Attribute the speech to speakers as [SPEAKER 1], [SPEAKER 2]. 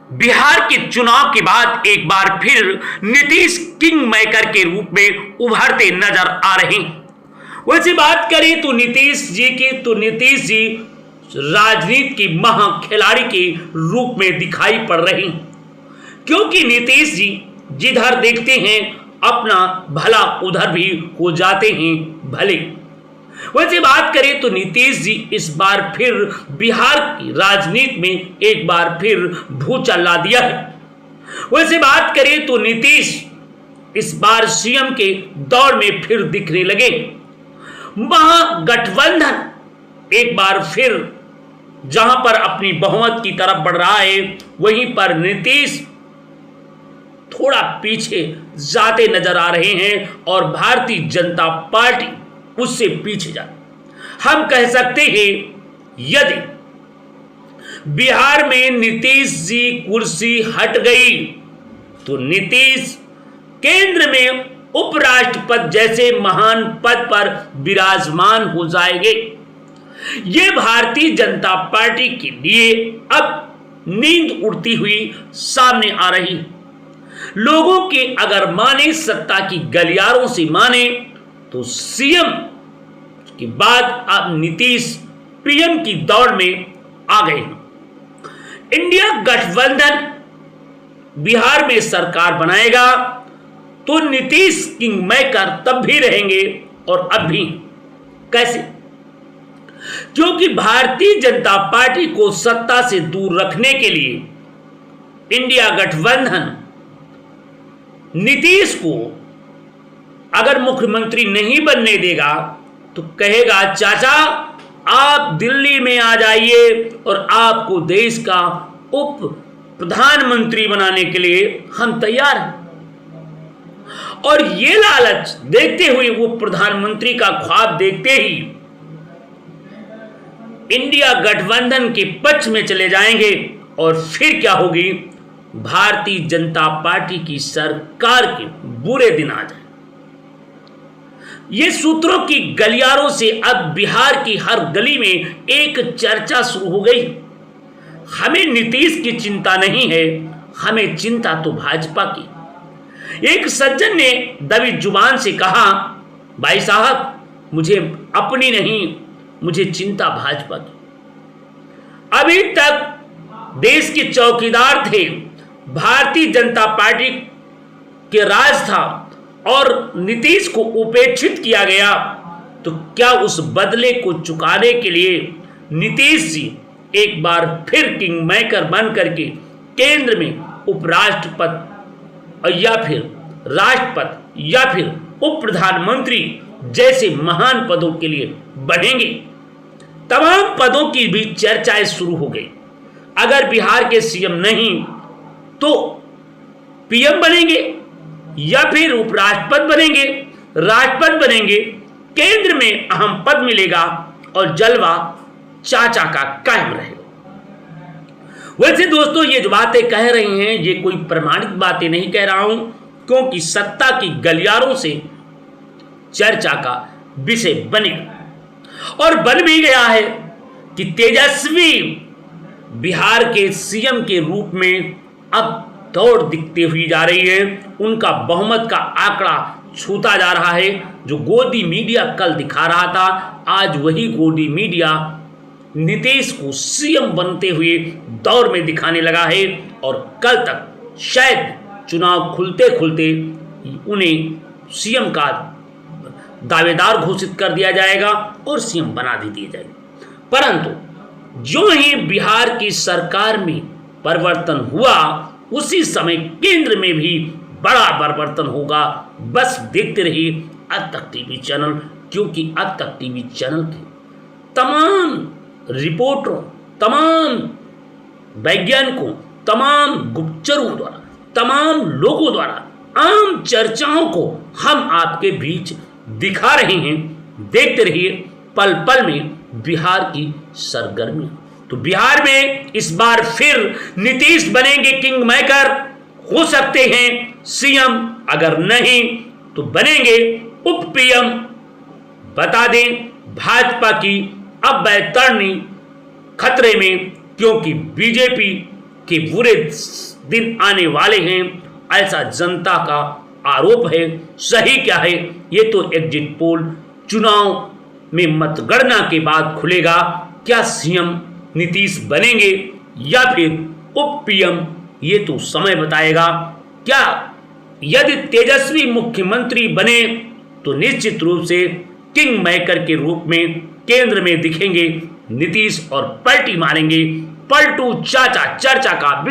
[SPEAKER 1] बिहार के चुनाव के बाद एक बार फिर नीतीश किंग मेकर के रूप में उभरते नजर आ रहे हैं। वैसे बात करें तो नीतीश जी की, तो नीतीश जी राजनीति के महा खिलाड़ी के रूप में दिखाई पड़ रहे हैं, क्योंकि नीतीश जी जिधर देखते हैं अपना भला उधर भी हो जाते हैं भले। वैसे बात करें तो नीतीश जी इस बार फिर बिहार की राजनीति में एक बार फिर भूचाल ला दिया है। वैसे बात करें तो नीतीश इस बार सीएम के दौर में फिर दिखने लगे। महागठबंधन एक बार फिर जहां पर अपनी बहुमत की तरफ बढ़ रहा है, वहीं पर नीतीश थोड़ा पीछे जाते नजर आ रहे हैं और भारतीय जनता पार्टी उससे पीछे जा। हम कह सकते हैं यदि बिहार में नीतीश जी कुर्सी हट गई तो नीतीश केंद्र में उपराष्ट्रपति जैसे महान पद पर विराजमान हो जाएंगे। ये भारतीय जनता पार्टी के लिए अब नींद उड़ती हुई सामने आ रही है। लोगों के अगर माने, सत्ता की गलियारों से माने, तो सीएम के बाद अब नीतीश पीएम की दौड़ में आ गए हैं। इंडिया गठबंधन बिहार में सरकार बनाएगा तो नीतीश किंग मेकर तब भी रहेंगे और अब भी। कैसे? क्योंकि भारतीय जनता पार्टी को सत्ता से दूर रखने के लिए इंडिया गठबंधन नीतीश को अगर मुख्यमंत्री नहीं बनने देगा तो कहेगा चाचा आप दिल्ली में आ जाइए और आपको देश का उप प्रधानमंत्री बनाने के लिए हम तैयार हैं। और ये लालच देखते हुए वो प्रधानमंत्री का ख्वाब देखते ही इंडिया गठबंधन के पक्ष में चले जाएंगे और फिर क्या होगी, भारतीय जनता पार्टी की सरकार के बुरे दिन आ जाए। ये सूत्रों की गलियारों से अब बिहार की हर गली में एक चर्चा शुरू हो गई। हमें नीतीश की चिंता नहीं है, हमें चिंता तो भाजपा की। एक सज्जन ने दबी जुबान से कहा, भाई साहब मुझे अपनी नहीं, मुझे चिंता भाजपा की। अभी तक देश के चौकीदार थे, भारतीय जनता पार्टी के राज था और नीतीश को उपेक्षित किया गया, तो क्या उस बदले को चुकाने के लिए नीतीश जी एक बार फिर किंग मेकर बन करके केंद्र में उपराष्ट्रपति या फिर राष्ट्रपति या फिर उप प्रधानमंत्री जैसे महान पदों के लिए बढ़ेंगे? तमाम पदों की भी चर्चाएं शुरू हो गई। अगर बिहार के सीएम नहीं तो पीएम बनेंगे या फिर उपराष्ट्रपति बनेंगे, राष्ट्रपति बनेंगे, केंद्र में अहम पद मिलेगा और जलवा चाचा का कायम रहेगा। वैसे दोस्तों ये जो बातें कह रहे हैं ये कोई प्रमाणित बातें नहीं कह रहा हूं, क्योंकि सत्ता की गलियारों से चर्चा का विषय बनेगा और बन भी गया है कि तेजस्वी बिहार के सीएम के रूप में अब दौड़ दिखती हुई जा रही है। उनका बहुमत का आंकड़ा छूता जा रहा है। जो गोदी मीडिया कल दिखा रहा था, आज वही गोदी मीडिया नीतीश को सीएम बनते हुए दौर में दिखाने लगा है और कल तक शायद चुनाव खुलते खुलते उन्हें सीएम का दावेदार घोषित कर दिया जाएगा और सीएम बना भी दिया जाएगा। परंतु जो ही बिहार की सरकार में परिवर्तन हुआ, उसी समय केंद्र में भी बड़ा परिवर्तन होगा। बस देखते रहिए अब तक टीवी चैनल, क्योंकि अब तक टीवी चैनल के तमाम रिपोर्टरों, तमाम वैज्ञानिकों, तमाम गुप्तचरों द्वारा, तमाम लोगों द्वारा आम चर्चाओं को हम आपके बीच दिखा रहे हैं। देखते रहिए पल पल में बिहार की सरगर्मियां। तो बिहार में इस बार फिर नीतीश बनेंगे किंग मेकर, हो सकते हैं सीएम, अगर नहीं तो बनेंगे उप पीएम। बता दें भाजपा की अब बैतरनी खतरे में, क्योंकि बीजेपी कि बुरे दिन आने वाले हैं, ऐसा जनता का आरोप है। सही क्या है, ये तो एग्जिट पोल चुनाव में मतगणना के बाद खुलेगा। क्या सीएम नीतीश बनेंगे या फिर उप पीएम, ये तो समय बताएगा। क्या यदि तेजस्वी मुख्यमंत्री बने तो निश्चित रूप से किंग मेकर के रूप में केंद्र में दिखेंगे नीतीश और पलटी मारेंगे। पलटू चाचा चर्चा का